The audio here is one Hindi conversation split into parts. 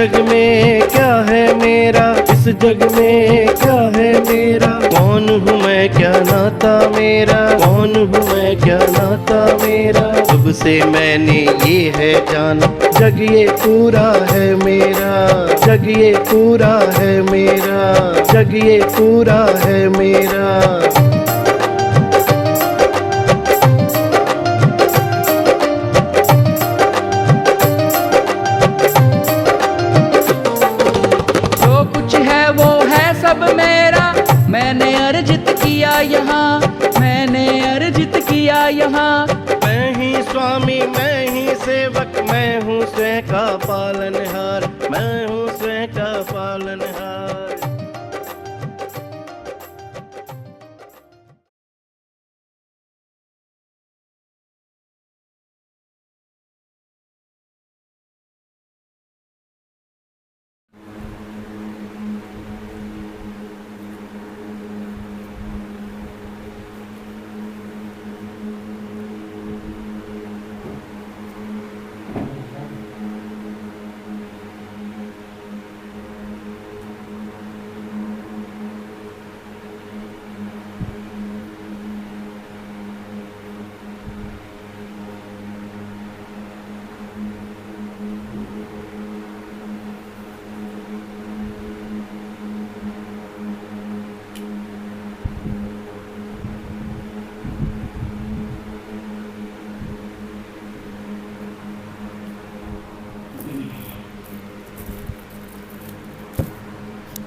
जग में क्या है मेरा, इस जग में क्या है मेरा, कौन हूँ मैं क्या नाता मेरा, कौन हूँ मैं क्या नाता मेरा। जब से मैंने ये है जाना, जग ये पूरा है मेरा, जग ये पूरा है मेरा, जग ये पूरा है मेरा। सब मेरा, मैंने अर्जित किया यहाँ, मैंने अर्जित किया यहाँ। मैं ही स्वामी, मैं ही सेवक, मैं हूँ स्वयं का पालनहार, मैं हूँ स्वयं का पालनहार।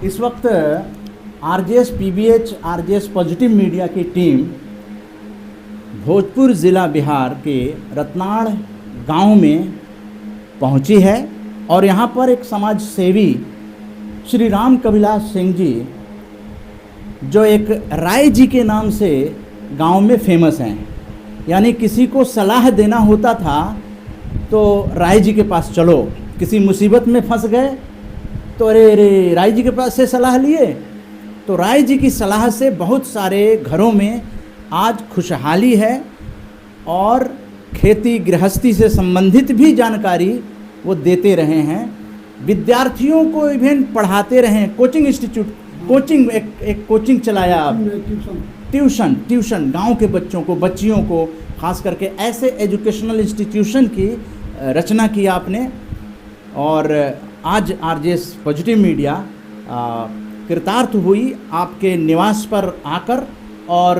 इस वक्त RJS PBH RJS positive media की टीम भोजपुर ज़िला बिहार के रतनाड़ गांव में पहुंची है और यहां पर एक समाज सेवी श्री राम कविलास सिंह जी, जो एक राय जी के नाम से गांव में फेमस हैं, यानी किसी को सलाह देना होता था तो राय जी के पास चलो, किसी मुसीबत में फंस गए तो अरे राय जी के पास से सलाह लिए, तो राय जी की सलाह से बहुत सारे घरों में आज खुशहाली है और खेती गृहस्थी से संबंधित भी जानकारी वो देते रहे हैं। विद्यार्थियों को इवन पढ़ाते रहे, कोचिंग इंस्टीट्यूट, कोचिंग एक कोचिंग चलाया, ट्यूशन गांव के बच्चों को, बच्चियों को, खास करके ऐसे एजुकेशनल इंस्टीट्यूशन की रचना की आपने। और आज आरजेएस पॉजिटिव मीडिया कृतार्थ हुई आपके निवास पर आकर और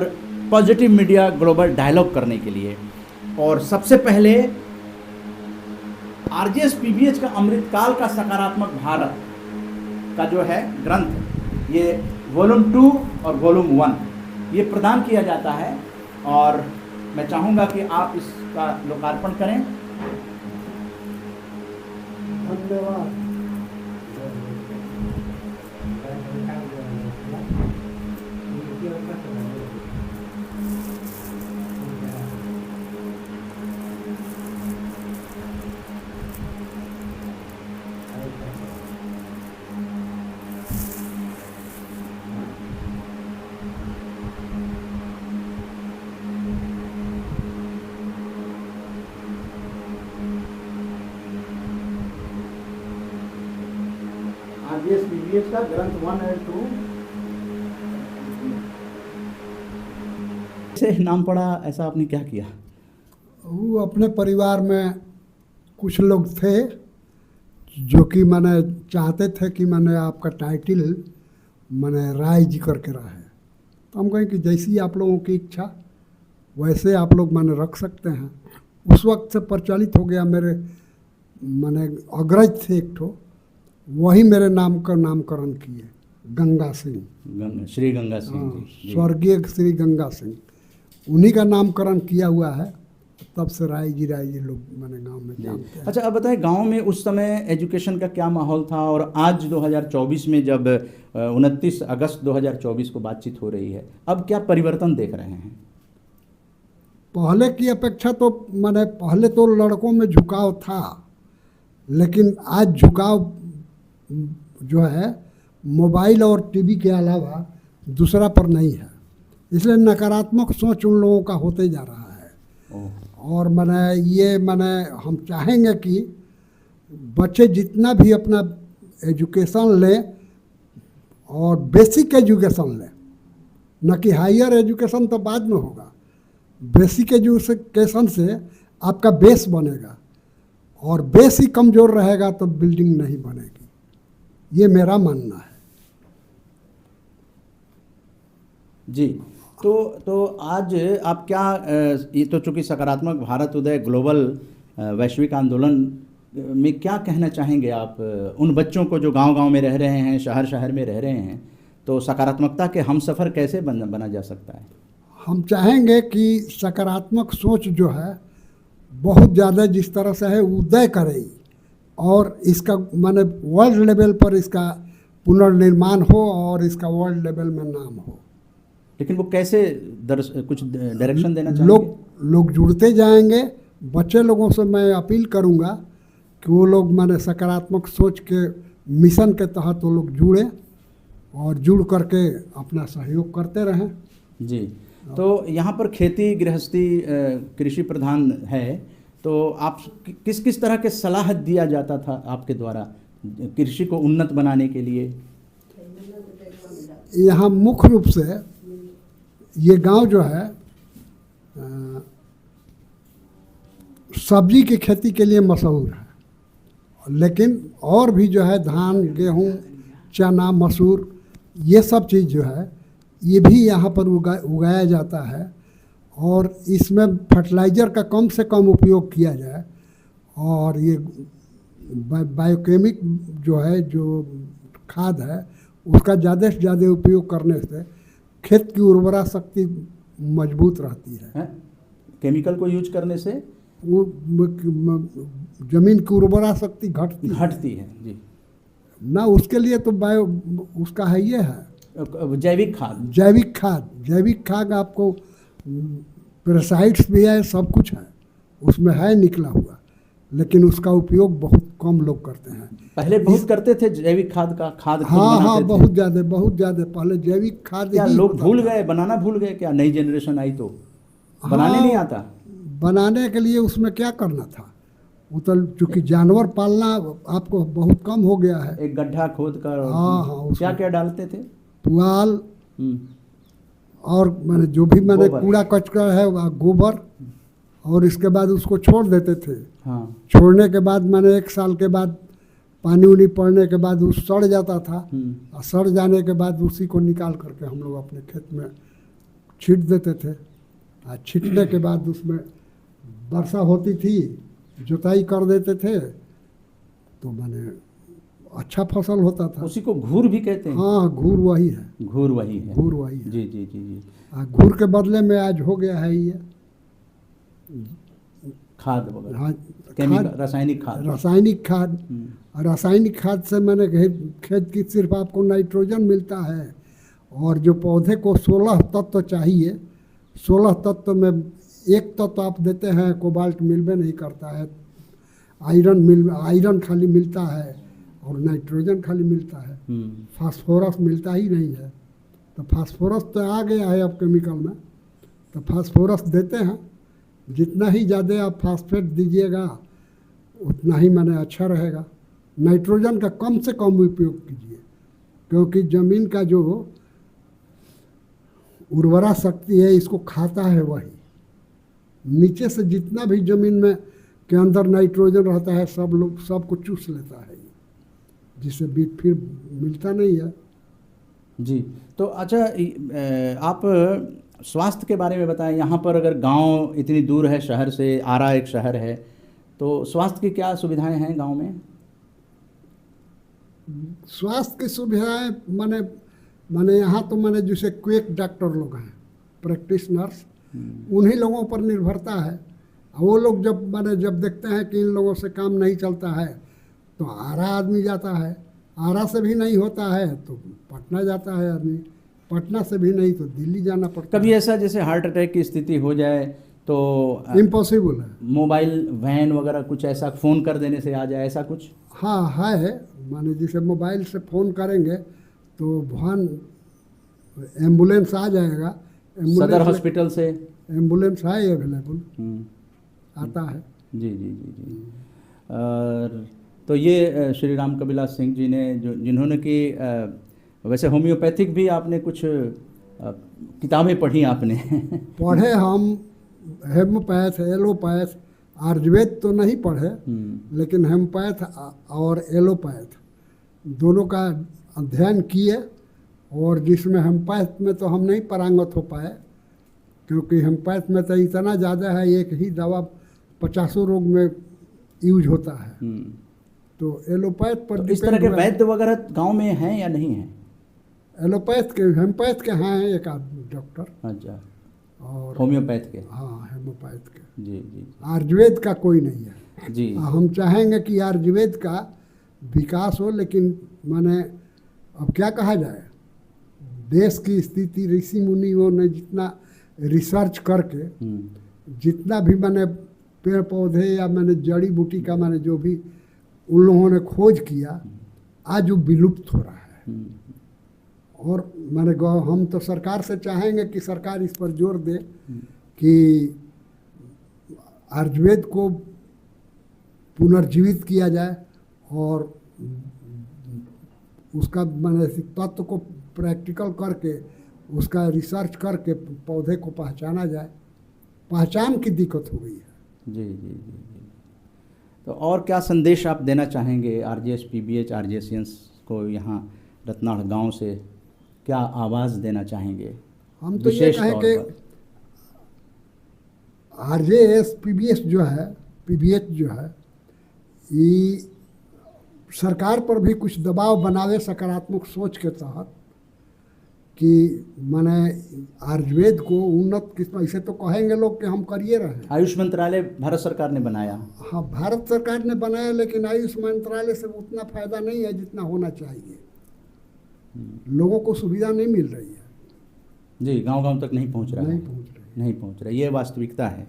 पॉजिटिव मीडिया ग्लोबल डायलॉग करने के लिए। और सबसे पहले आरजेएस पीबीएच का अमृतकाल का सकारात्मक भारत का जो है ग्रंथ, ये वॉल्यूम 2 और वॉल्यूम 1 ये प्रदान किया जाता है और मैं चाहूँगा कि आप इसका लोकार्पण करें। धन्यवाद। आरजेएस पीबीएच का ग्रंथ 1 और 2 से नाम पड़ा, ऐसा आपने क्या किया? वो अपने परिवार में कुछ लोग थे जो कि मैंने चाहते थे कि मैंने आपका टाइटल मैंने राय जी करके रहे, तो हम कहें कि जैसी आप लोगों की इच्छा वैसे आप लोग मैंने रख सकते हैं। उस वक्त से प्रचलित हो गया, मेरे मैंने अग्रज थे एक ठो, वही मेरे नाम का नामकरण किए, गंगा सिंह, श्री गंगा सिंह जी, स्वर्गीय श्री गंगा सिंह, उन्हीं का नामकरण किया हुआ है। तब से राय जी लोग मैंने गांव में जानते हैं। अच्छा, अब बताएं गांव में उस समय एजुकेशन का क्या माहौल था और आज 2024 में जब 29 अगस्त 2024 को बातचीत हो रही है, अब क्या परिवर्तन देख रहे हैं? पहले की अपेक्षा तो मैंने पहले तो लड़कों में झुकाव था, लेकिन आज झुकाव जो है मोबाइल और टीवी के अलावा दूसरा पर नहीं है, इसलिए नकारात्मक सोच उन लोगों का होते जा रहा है। और मैंने हम चाहेंगे कि बच्चे जितना भी अपना एजुकेशन लें और बेसिक एजुकेशन लें, न कि हायर एजुकेशन तो बाद में होगा। बेसिक एजुकेशन से आपका बेस बनेगा, और बेस ही कमज़ोर रहेगा तो बिल्डिंग नहीं बनेगी, ये मेरा मानना है। जी, तो आज आप क्या ये तो चूँकि सकारात्मक भारत उदय ग्लोबल वैश्विक आंदोलन में क्या कहना चाहेंगे आप उन बच्चों को जो गांव-गांव में रह रहे हैं, शहर-शहर में रह रहे हैं, तो सकारात्मकता के हमसफ़र कैसे बना जा सकता है? हम चाहेंगे कि सकारात्मक सोच जो है बहुत ज़्यादा जिस तरह से है उदय करे, और इसका माने वर्ल्ड लेवल पर इसका पुनर्निर्माण हो और इसका वर्ल्ड लेवल में नाम हो। लेकिन वो कैसे कुछ डायरेक्शन देना चाहेंगे? लोग जुड़ते जाएंगे। बच्चे लोगों से मैं अपील करूंगा कि वो लोग माने सकारात्मक सोच के मिशन के तहत वो लोग जुड़े और जुड़ करके अपना सहयोग करते रहें। जी, तो यहाँ पर खेती गृहस्थी कृषि प्रधान है, तो आप किस किस तरह के सलाह दिया जाता था आपके द्वारा कृषि को उन्नत बनाने के लिए? यहाँ मुख्य रूप से ये गांव जो है सब्जी की खेती के लिए मशहूर है, लेकिन और भी जो है धान, गेहूं, चना, मसूर, ये सब चीज़ जो है ये भी यहाँ पर उगाया जाता है, और इसमें फर्टिलाइज़र का कम से कम उपयोग किया जाए, और ये बायोकेमिक जो है जो खाद है उसका ज़्यादा से ज़्यादा उपयोग करने से खेत की उर्वरा शक्ति मजबूत रहती है। केमिकल को यूज करने से वो जमीन की उर्वरा शक्ति घटती है। जी, ना उसके लिए तो बायो उसका है, ये है जैविक खाद आपको पेस्टिसाइड्स भी है, सब कुछ है उसमें है निकला हुआ, लेकिन उसका उपयोग बहुत कम लोग करते हैं। पहले बहुत करते थे जैविक खाद का हाँ, बहुत ज़्यादा पहले जैविक खाद क्या लोग भूल गए, बनाना भूल गए क्या? नई जनरेशन आई तो बनाने नहीं आता। बनाने के लिए उसमें क्या करना था, वो तो चूँकि जानवर पालना आपको बहुत कम हो गया है। एक गड्ढा खोद कर हाँ, क्या क्या डालते थे? पुआल और मैंने जो भी मैंने कूड़ा कचरा है गोबर, और इसके बाद उसको छोड़ देते थे। हाँ। छोड़ने के बाद मैंने 1 साल के बाद पानी उनी पड़ने के बाद वो सड़ जाता था, और सड़ जाने के बाद उसी को निकाल करके हम लोग अपने खेत में छींट देते थे। और छींटने के बाद उसमें वर्षा होती थी, जुताई कर देते थे, तो मैंने अच्छा फसल होता था। उसी को घूर भी कहते हैं। हाँ, घूर वही है। घूर वही है। जी। जी। घूर के बदले में आज हो गया है ये खाद वगैरह। हाँ, रासायनिक खाद। रासायनिक खाद से मैंने खेत की सिर्फ आपको नाइट्रोजन मिलता है, और जो पौधे को 16 तत्व चाहिए, 16 तत्व में एक तत्व आप देते हैं, कोबाल्ट मिलबे नहीं करता है, आयरन खाली मिलता है, और नाइट्रोजन खाली मिलता है, फास्फोरस मिलता ही नहीं है। तो फास्फोरस तो आ गया है अब केमिकल में, तो फास्फोरस देते हैं। जितना ही ज़्यादा आप फास्फेट दीजिएगा उतना ही मैंने अच्छा रहेगा। नाइट्रोजन का कम से कम उपयोग कीजिए, क्योंकि ज़मीन का जो उर्वरा शक्ति है इसको खाता है वही। नीचे से जितना भी ज़मीन में के अंदर नाइट्रोजन रहता है सबको चूस लेता है, जिससे बीज फिर मिलता नहीं है। जी, तो अच्छा आप स्वास्थ्य के बारे में बताएं। यहाँ पर अगर गांव इतनी दूर है शहर से, आरा एक शहर है, तो स्वास्थ्य की क्या सुविधाएं हैं गांव में? स्वास्थ्य की सुविधाएं माने यहाँ तो माने जैसे क्विक डॉक्टर लोग हैं, प्रैक्टिस नर्स, उन्हीं लोगों पर निर्भरता है। वो लोग जब देखते हैं कि इन लोगों से काम नहीं चलता है तो आरा आदमी जाता है, आरा से भी नहीं होता है तो पटना जाता है आदमी, पटना से भी नहीं तो दिल्ली जाना पड़ता है। कभी ऐसा जैसे हार्ट अटैक की स्थिति हो जाए तो इम्पॉसिबल है, मोबाइल वैन वगैरह कुछ ऐसा फ़ोन कर देने से आ जाए, ऐसा कुछ? हाँ है, माने जैसे मोबाइल से फ़ोन करेंगे तो वहाँ एम्बुलेंस आ जाएगा। सदर हॉस्पिटल से एम्बुलेंस है अवेलेबल, आता है। जी। और तो ये श्री राम कविलास सिंह जी ने जिन्होंने कि वैसे होम्योपैथिक भी आपने कुछ किताबें पढ़ी आपने? पढ़े हम हेमोपैथ, एलोपैथ, आयुर्वेद तो नहीं पढ़े, लेकिन हेमोपैथ और एलोपैथ दोनों का अध्ययन किए। और जिसमें हेमोपैथ में तो हम नहीं पारंगत हो पाए, क्योंकि हेमोपैथ में तो इतना ज़्यादा है, एक ही दवा 50 रोग में यूज होता है। तो एलोपैथ पर तो इस तरह के वैद्य वगैरह गांव में हैं या नहीं हैं? एलोपैथ के, हेमोपैथ के हैं एक आदमी डॉक्टर। अच्छा। और होम्योपैथ के? हाँ, हेमोपैथ के। जी जी आयुर्वेद का कोई नहीं है जी। हम चाहेंगे कि आयुर्वेद का विकास हो, लेकिन माने अब क्या कहा जाए, देश की स्थिति, ऋषि मुनियों ने जितना रिसर्च करके जितना भी मैंने पेड़ पौधे या मैंने जड़ी बूटी का मैंने जो भी उन लोगों ने खोज किया, आज वो विलुप्त हो रहा है। और मैंने हम तो सरकार से चाहेंगे कि सरकार इस पर जोर दे कि आयुर्वेद को पुनर्जीवित किया जाए और उसका मैंने तत्व को प्रैक्टिकल करके उसका रिसर्च करके पौधे को पहचाना जाए। पहचान की दिक्कत हो गई है। जी जी जी जी। तो और क्या संदेश आप देना चाहेंगे आरजेएस पीबीएच आरजेसियंस को, यहाँ रत्नाड़ गांव से क्या आवाज़ देना चाहेंगे? हम तो ये कहें कि आरजेएस पीबीएच जो है ये सरकार पर भी कुछ दबाव बनावे सकारात्मक सोच के तहत कि माने आयुर्वेद को उन्नत किस्म, इसे तो कहेंगे लोग कि हम करिए रहे हैं। आयुष मंत्रालय भारत सरकार ने बनाया। हाँ, भारत सरकार ने बनाया, लेकिन आयुष मंत्रालय से उतना फायदा नहीं है जितना होना चाहिए। लोगों को सुविधा नहीं मिल रही है। जी, गांव-गांव तक नहीं पहुंच रहा है। नहीं पहुंच रहा, ये वास्तविकता है।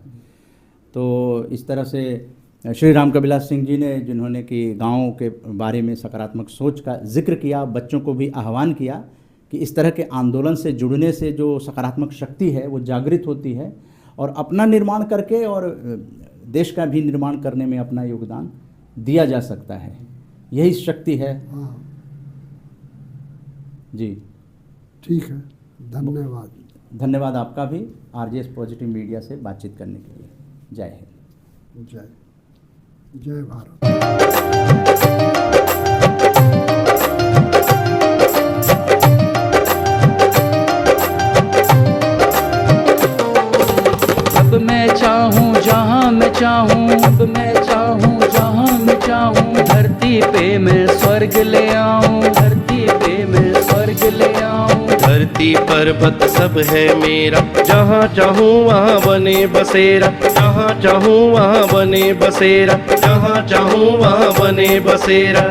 तो इस तरह से श्री राम कविलास सिंह जी ने, जिन्होंने कि गाँव के बारे में सकारात्मक सोच का जिक्र किया, बच्चों को भी आह्वान किया कि इस तरह के आंदोलन से जुड़ने से जो सकारात्मक शक्ति है वो जागृत होती है और अपना निर्माण करके और देश का भी निर्माण करने में अपना योगदान दिया जा सकता है। यही शक्ति है। हाँ जी, ठीक है, धन्यवाद। धन्यवाद आपका भी आरजेएस पॉजिटिव मीडिया से बातचीत करने के लिए। जय हिंद। जय भारत। अब मैं चाहूँ जहाँ मैं चाहूँ, अब मैं चाहूँ जहाँ मैं चाहूँ, धरती पे मैं स्वर्ग ले आऊँ, धरती पे मैं स्वर्ग ले आऊँ। धरती पर्वत सब है मेरा, जहाँ चाहूँ वहाँ बने बसेरा, जहाँ चाहूँ वहाँ बने बसेरा, जहाँ चाहूँ वहाँ बने बसेरा।